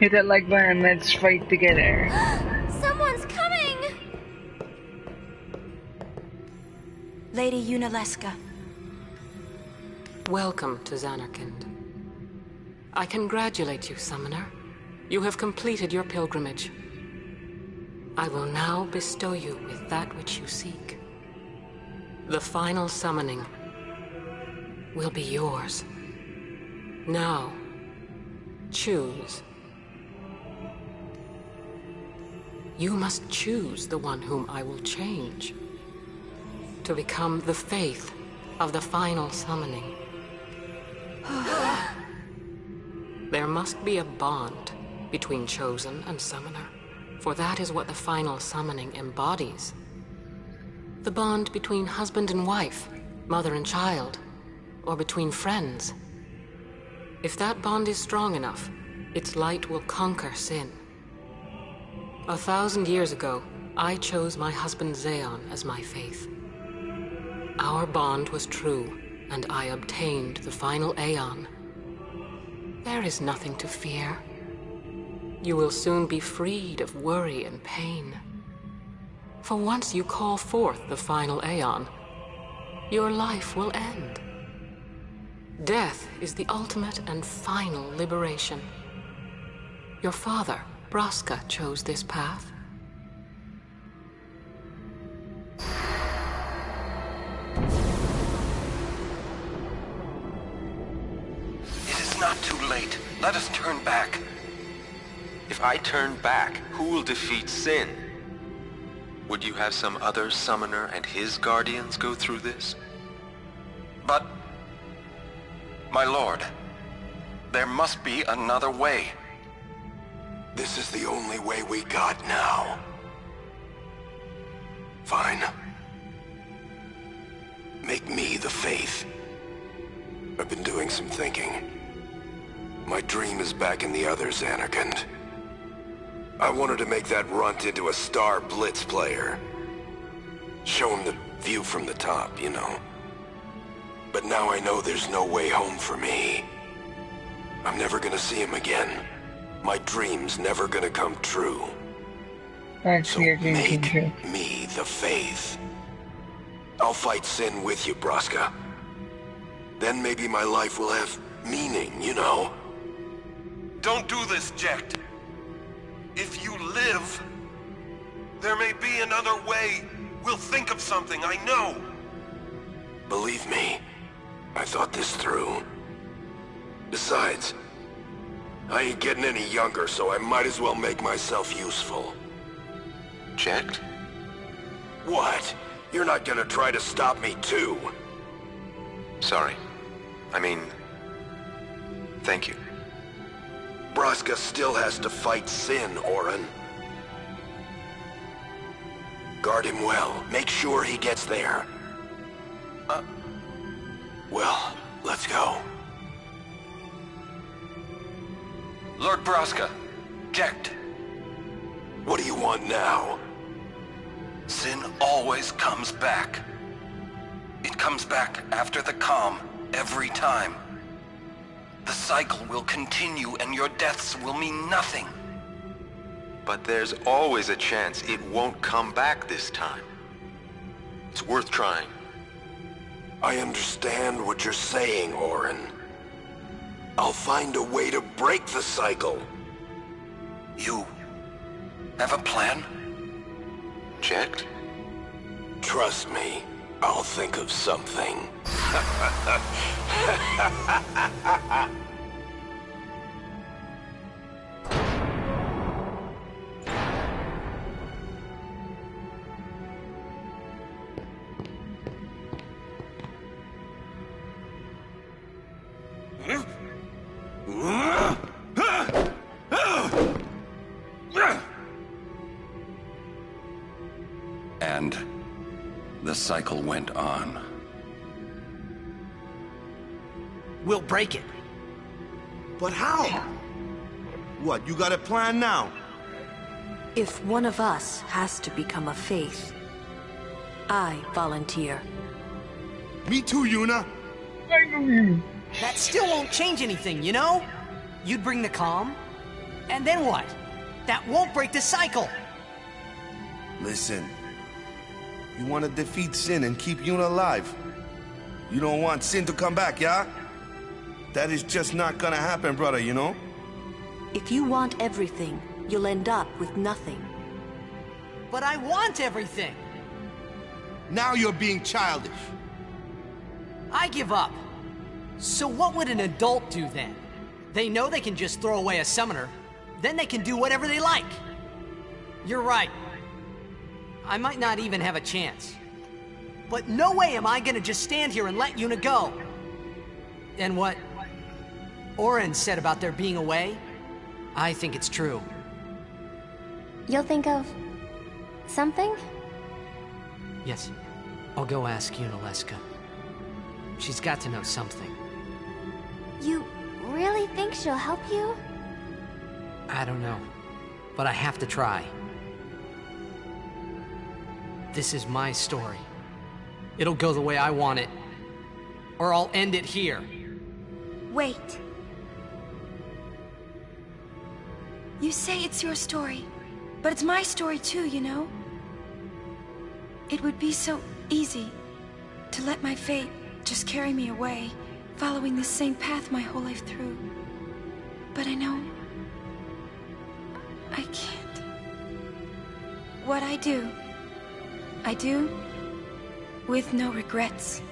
Hit it like man, let's fight together. Someone's coming! Lady Yunalesca. Welcome to Zanarkand. I congratulate you, Summoner. You have completed your pilgrimage. I will now bestow you with that which you seek. The final summoning will be yours. Now, choose. You must choose the one whom I will change to become the faith of the final summoning. There must be a bond between Chosen and Summoner, for that is what the final summoning embodies. The bond between husband and wife, mother and child, or between friends. If that bond is strong enough, its light will conquer sin. 1,000 years ago, I chose my husband Zeon as my faith. Our bond was true, and I obtained the final Aeon. There is nothing to fear. You will soon be freed of worry and pain. For once you call forth the final Aeon, your life will end. Death is the ultimate and final liberation. Your father, Braska, chose this path. It is not too late. Let us turn back. If I turn back, who will defeat Sin? Would you have some other summoner and his guardians go through this? But, my lord, there must be another way. This is the only way we got now. Fine. Make me the faith. I've been doing some thinking. My dream is back in the other Zanarkand. I wanted to make that runt into a star blitz player. Show him the view from the top, you know. But now I know there's no way home for me. I'm never gonna see him again. My dream's never gonna come true. So make me the faith. I'll fight Sin with you, Braska. Then maybe my life will have meaning, you know? Don't do this, Jecht. If you live, there may be another way. We'll think of something, I know. Believe me, I thought this through. Besides, I ain't getting any younger, so I might as well make myself useful. Jecht? What? You're not gonna try to stop me too? Sorry. I mean, thank you. Braska still has to fight Sin, Orin. Guard him well. Make sure he gets there. Well, let's go. Lord Braska, Jecht. What do you want now? Sin always comes back. It comes back after the calm, every time. The cycle will continue and your deaths will mean nothing. But there's always a chance it won't come back this time. It's worth trying. I understand what you're saying, Orin. I'll find a way to break the cycle. You have a plan? Jecht? Trust me, I'll think of something. And the cycle went on. We'll break it. But how? What, you got a plan now? If one of us has to become a faith, I volunteer. Me too, Yuna. That still won't change anything, you know? You'd bring the calm, And then what? That won't break the cycle! Listen. You want to defeat Sin and keep Yuna alive. You don't want Sin to come back, yeah? That is just not gonna happen, brother, you know? If you want everything, you'll end up with nothing. But I want everything! Now you're being childish. I give up. So what would an adult do then? They know they can just throw away a summoner, then they can do whatever they like. You're right. I might not even have a chance. But no way am I gonna just stand here and let Yuna go. And what Oren said about there being a way, I think it's true. You'll think of something? Yes, I'll go ask Yunalesca. She's got to know something. You really think she'll help you? I don't know, but I have to try. This is my story. It'll go the way I want it, or I'll end it here. Wait. You say it's your story, but it's my story too, you know? It would be so easy to let my fate just carry me away, following the same path my whole life through. But I know I can't. What I do with no regrets.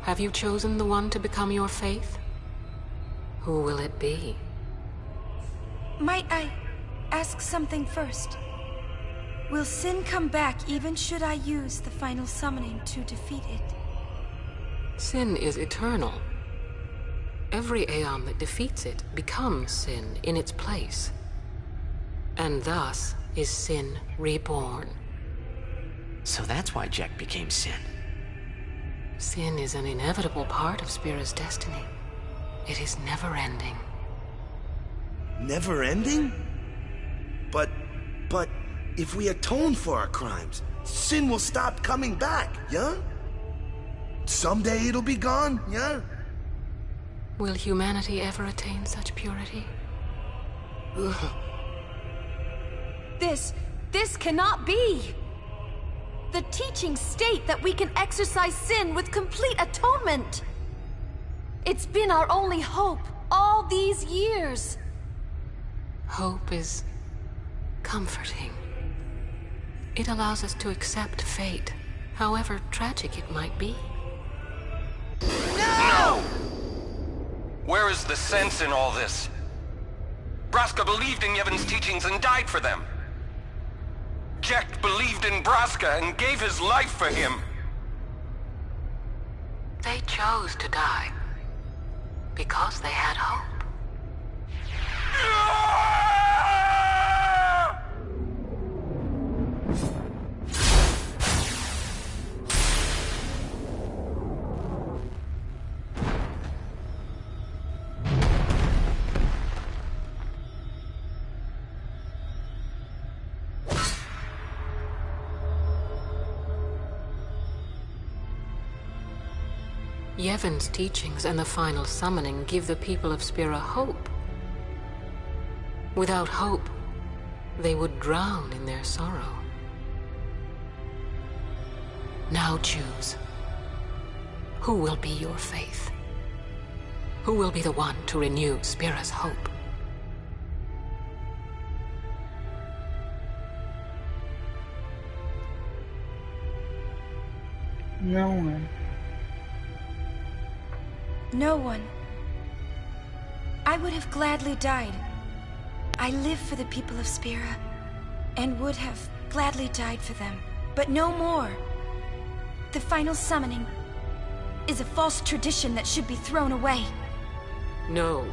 Have you chosen the one to become your faith? Who will it be? Might I ask something first? Will Sin come back even should I use the final summoning to defeat it? Sin is eternal. Every Aeon that defeats it becomes Sin in its place. And thus is Sin reborn. So that's why Jack became Sin. Sin is an inevitable part of Spira's destiny. It is never-ending. Never-ending? But if we atone for our crimes, Sin will stop coming back, yeah? Someday it'll be gone, yeah? Will humanity ever attain such purity? This cannot be! The teachings state that we can exercise sin with complete atonement! It's been our only hope all these years! Hope is comforting. It allows us to accept fate, however tragic it might be. No! Where is the sense in all this? Braska believed in Yevon's teachings and died for them. Jack believed in Braska and gave his life for him. They chose to die because they had hope. Yevon's teachings and the final summoning give the people of Spira hope. Without hope, they would drown in their sorrow. Now choose. Who will be your faith? Who will be the one to renew Spira's hope? No one. No one. I would have gladly died. I live for the people of Spira, and would have gladly died for them. But no more. The final summoning is a false tradition that should be thrown away. No.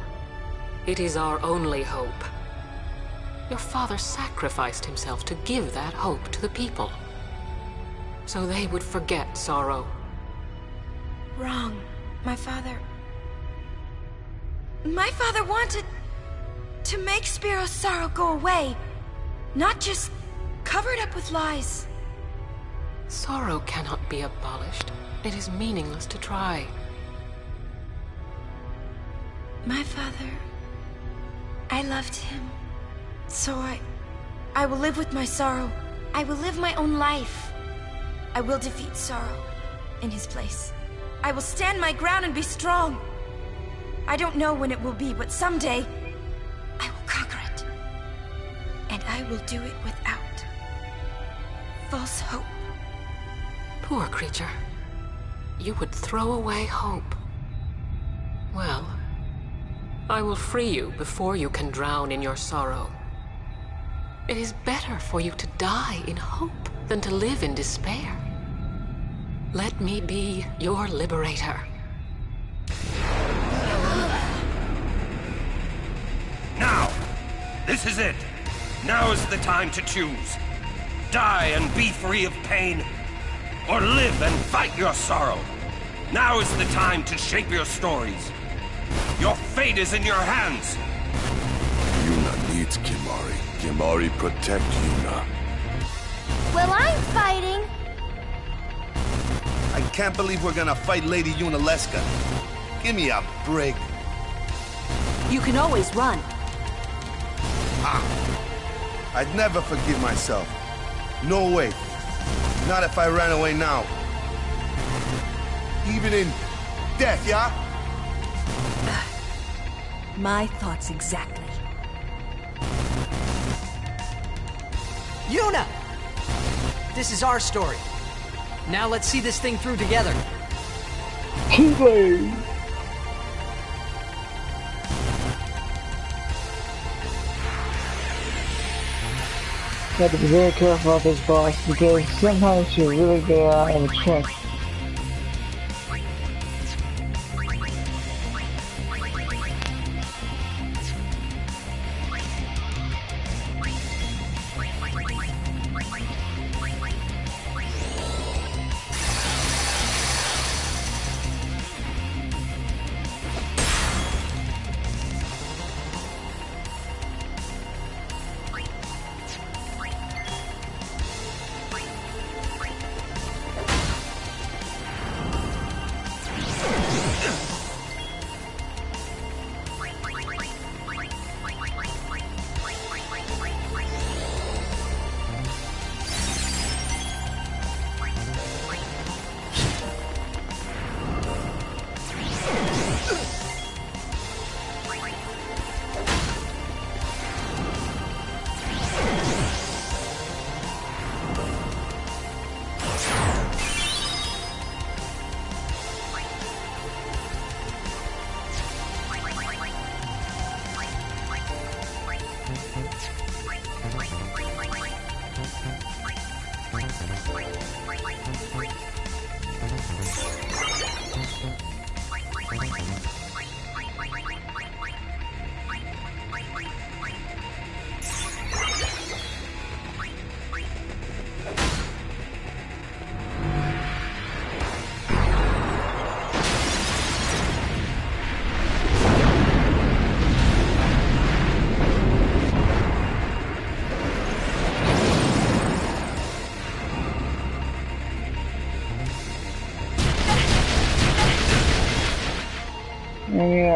It is our only hope. Your father sacrificed himself to give that hope to the people. So they would forget sorrow. Wrong. My father wanted to make Spiro's sorrow go away. Not just cover it up with lies. Sorrow cannot be abolished. It is meaningless to try. My father... I loved him. So I will live with my sorrow. I will live my own life. I will defeat sorrow in his place. I will stand my ground and be strong. I don't know when it will be, but someday I will conquer it. And I will do it without false hope. Poor creature. You would throw away hope. Well, I will free you before you can drown in your sorrow. It is better for you to die in hope than to live in despair. Let me be your liberator. Now! This is it! Now is the time to choose. Die and be free of pain, or live and fight your sorrow. Now is the time to shape your stories. Your fate is in your hands. Yuna needs Kimahri. Kimahri protect Yuna. Well, I'm fighting. I can't believe we're gonna fight Lady Yunalesca. Give me a break. You can always run. I'd never forgive myself. No way. Not if I ran away now. Even in death, yeah? My thoughts exactly. Yuna! This is our story. Now let's see this thing through together. You have to be very careful with this boss because sometimes you really get out of check.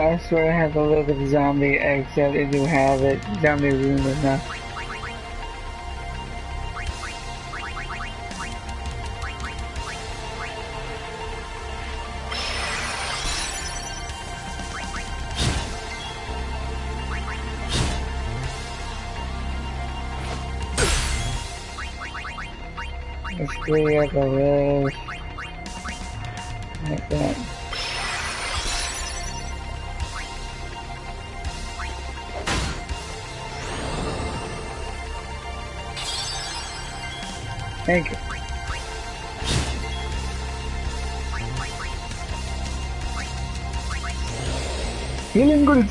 I swear I have to look at the zombie eggs that they do have it. Zombie room enough. Let's clear up the road. Like that. Thank you. Feeling good.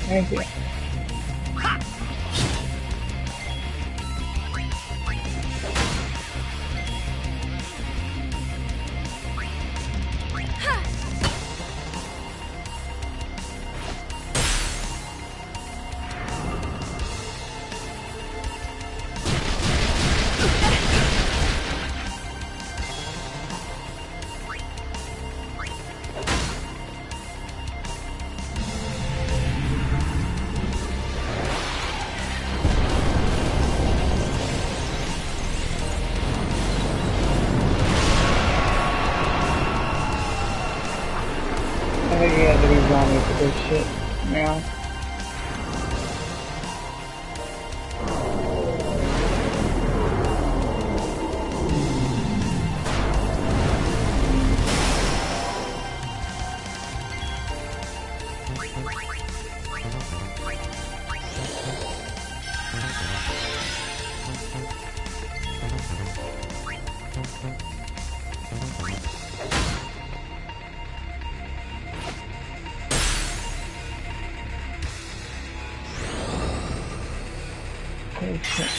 Thank you. I think he has to be on me for this shit now. Okay, shit.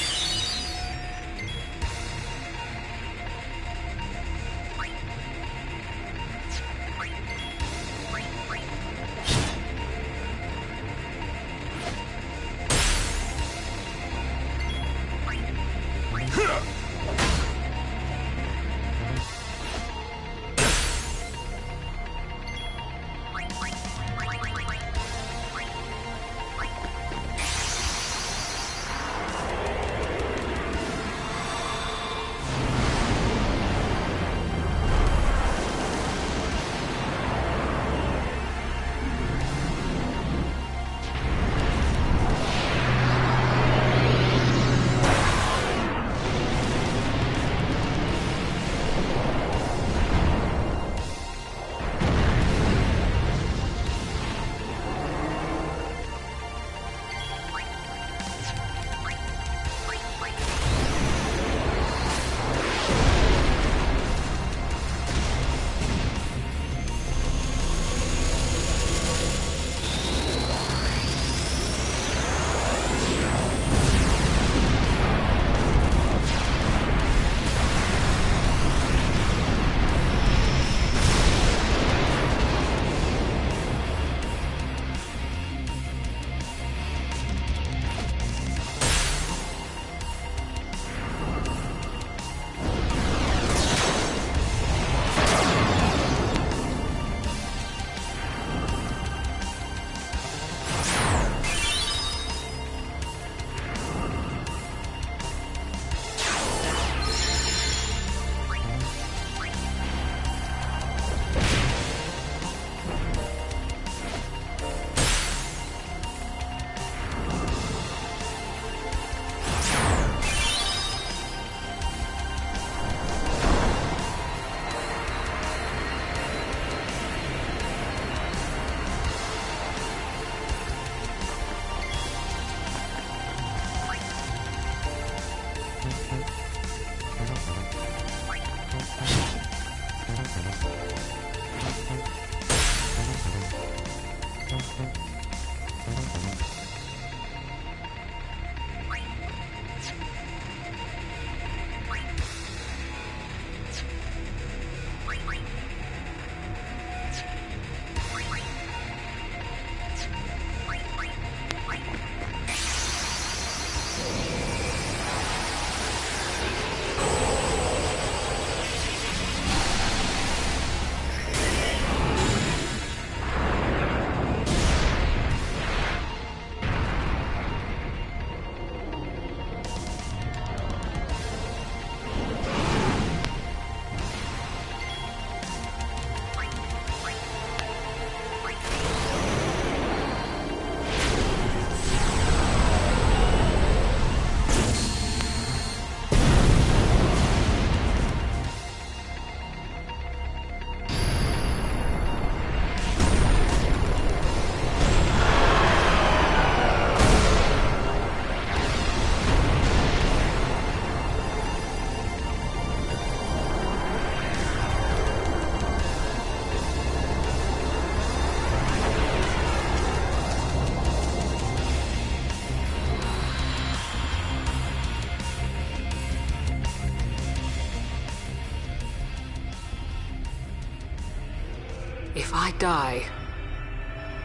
I die,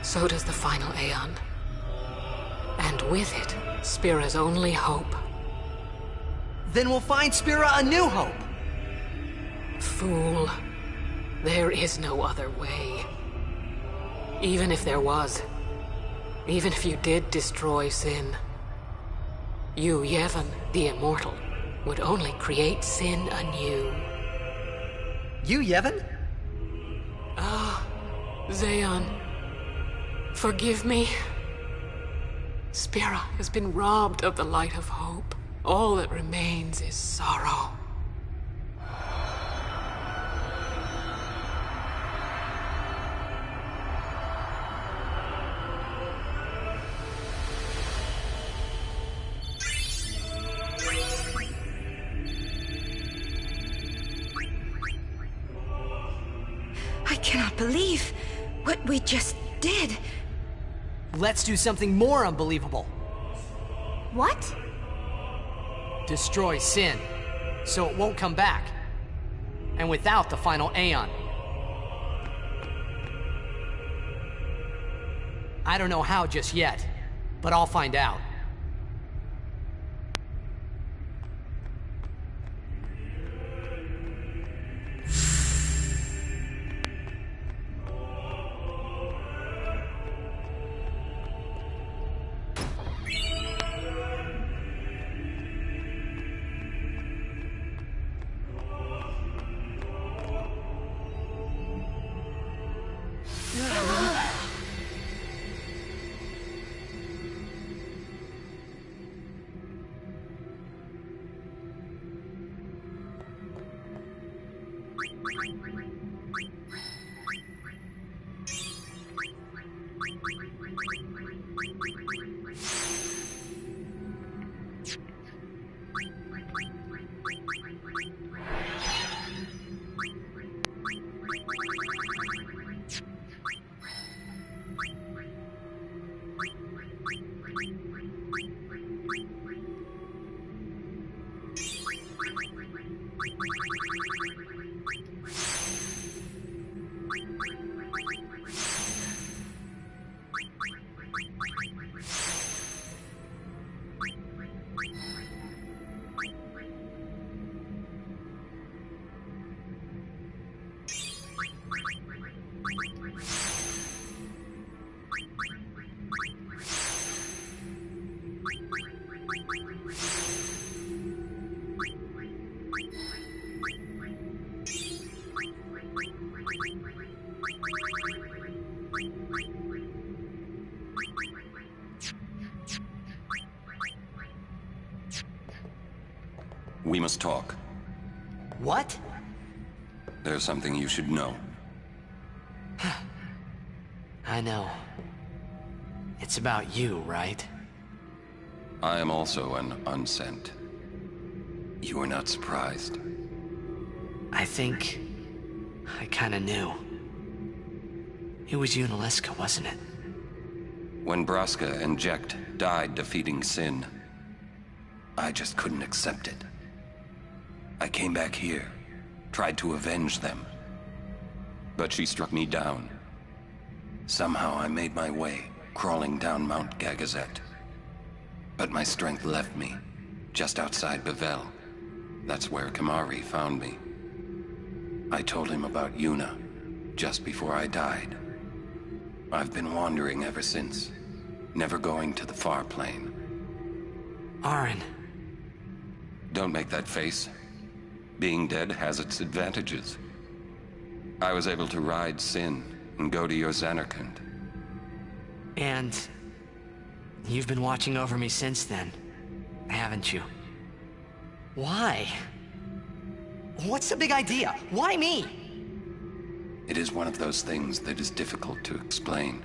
so does the final Aeon. And with it, Spira's only hope. Then we'll find Spira a new hope! Fool. There is no other way. Even if there was, even if you did destroy Sin, you, Yevon, the Immortal, would only create Sin anew. You, Yevon? Ah, Zayon. Forgive me. Spira has been robbed of the light of hope. All that remains is sorrow. I cannot believe what we just did. Let's do something more unbelievable. What? Destroy Sin, so it won't come back. And without the final Aeon. I don't know how just yet, but I'll find out. We must talk. What? There's something you should know. I know. It's about you, right? I am also an unsent. You are not surprised. I think... I kinda knew. It was Yunalesca, wasn't it? When Braska and Jekt died defeating Sin, I just couldn't accept it. I came back here, tried to avenge them. But she struck me down. Somehow I made my way, crawling down Mount Gagazet. But my strength left me, just outside Bevel. That's where Kamari found me. I told him about Yuna, just before I died. I've been wandering ever since, never going to the far plane. Aren. Don't make that face. Being dead has its advantages. I was able to ride Sin and go to your Zanarkand. And... you've been watching over me since then, haven't you? Why? What's the big idea? Why me? It is one of those things that is difficult to explain.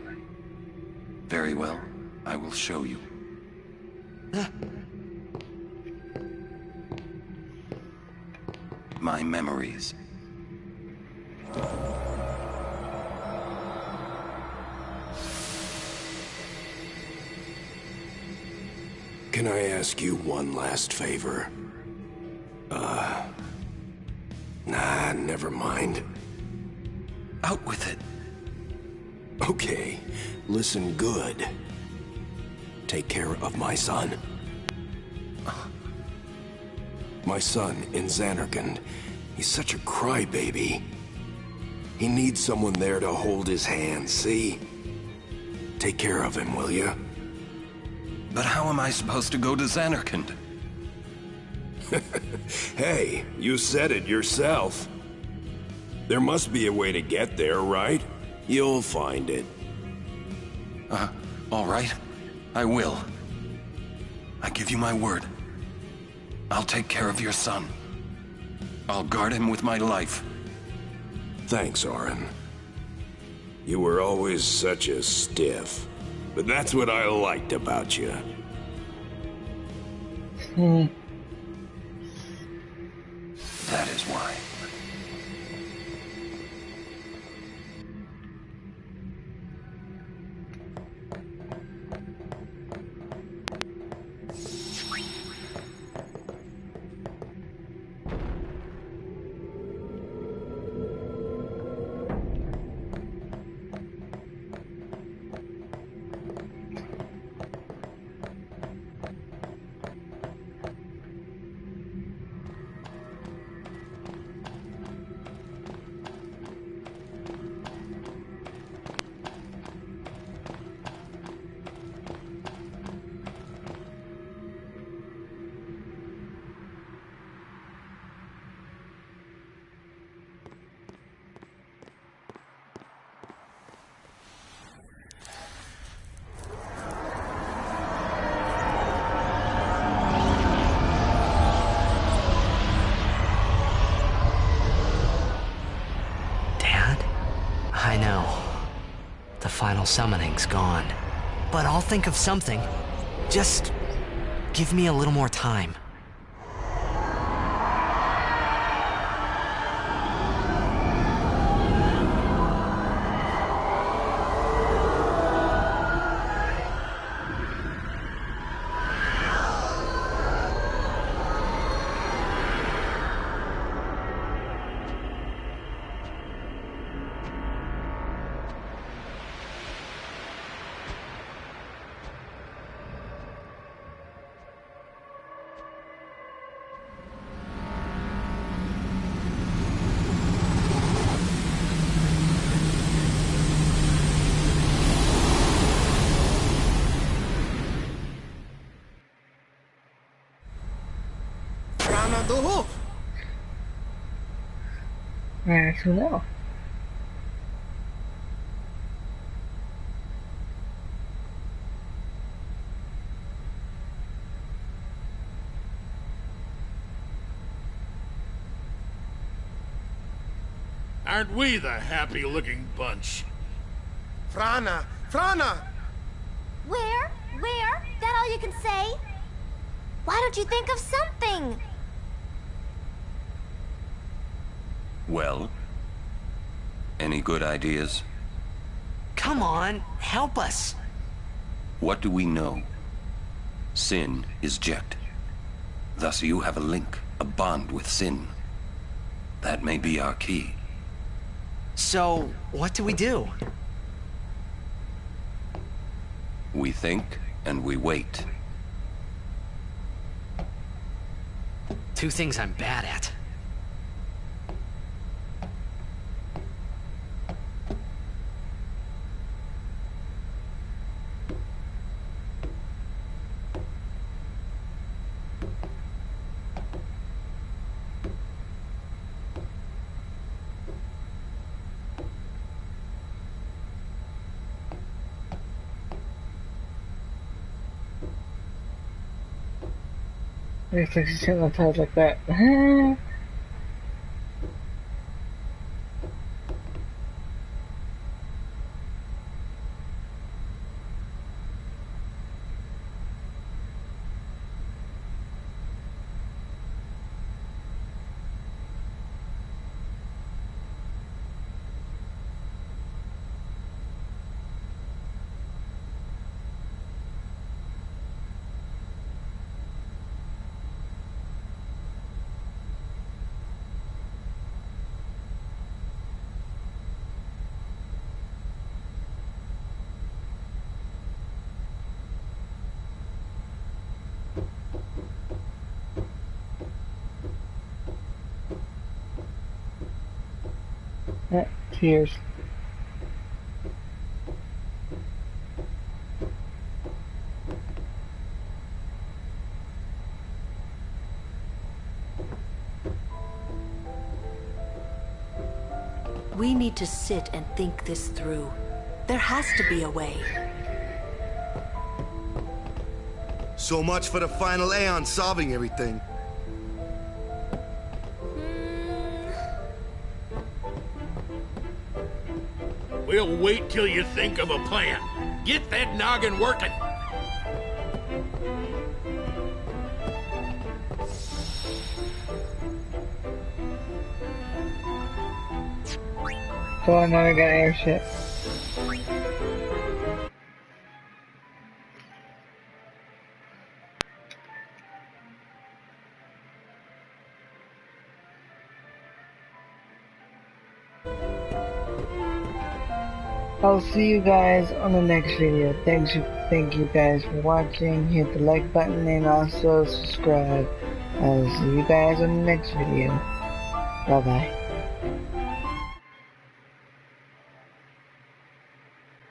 Very well, I will show you. My memories. Can I ask you one last favor? Nah, never mind. Out with it. Okay, listen good. Take care of my son. My son in Zanarkand. He's such a crybaby. He needs someone there to hold his hand, see? Take care of him, will you? But how am I supposed to go to Zanarkand? Hey, you said it yourself. There must be a way to get there, right? You'll find it. All right. I will. I give you my word. I'll take care of your son. I'll guard him with my life. Thanks, Orin. You were always such a stiff. But that's what I liked about you. That is why. I know. The final summoning's gone. But I'll think of something. Just give me a little more time. Who knows? Aren't we the happy-looking bunch? Frana! Frana! Where? Where? That all you can say? Why don't you think of something? Well, any good ideas? Come on, help us. What do we know? Sin is Jecht. Thus you have a link, a bond with Sin. That may be our key. So, what do we do? We think and we wait. Two things I'm bad at. It takes a hypnotized like that. Tears. We need to sit and think this through. There has to be a way. So much for the final Aeon solving everything. We'll wait till you think of a plan. Get that noggin working. Oh, now I got airship. I'll see you guys on the next video. Thank you guys for watching. Hit the like button and also subscribe. I'll see you guys on the next video. Bye bye.